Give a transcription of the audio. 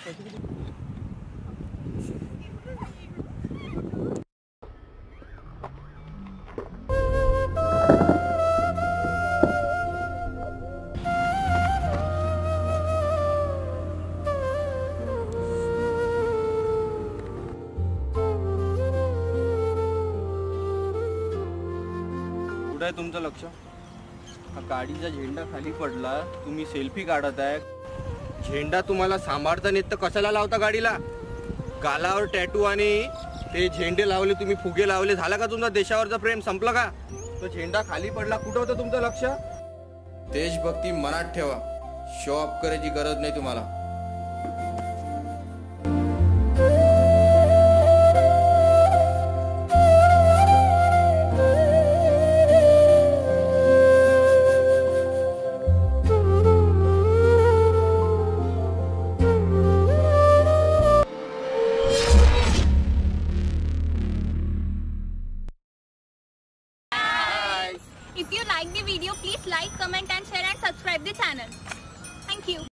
कुठं आहे तुमचं लक्ष? हा गाडीचा झेंडा खाली पडला, तुम्ही सेल्फी काढत आहे. झेंडा तुम्हाला सांभाळता येत तर कशाला लावता गाडीला? गालावर टॅटू आणि ते झेंडे लावले, तुम्ही फुगे लावले, झाला का तुमचा देशावरचा प्रेम संपला का? तो झेंडा खाली पडला, कुठं होतं तुमचं लक्ष? देशभक्ती मनात ठेवा, शो ऑफ करायची गरज नाही तुम्हाला.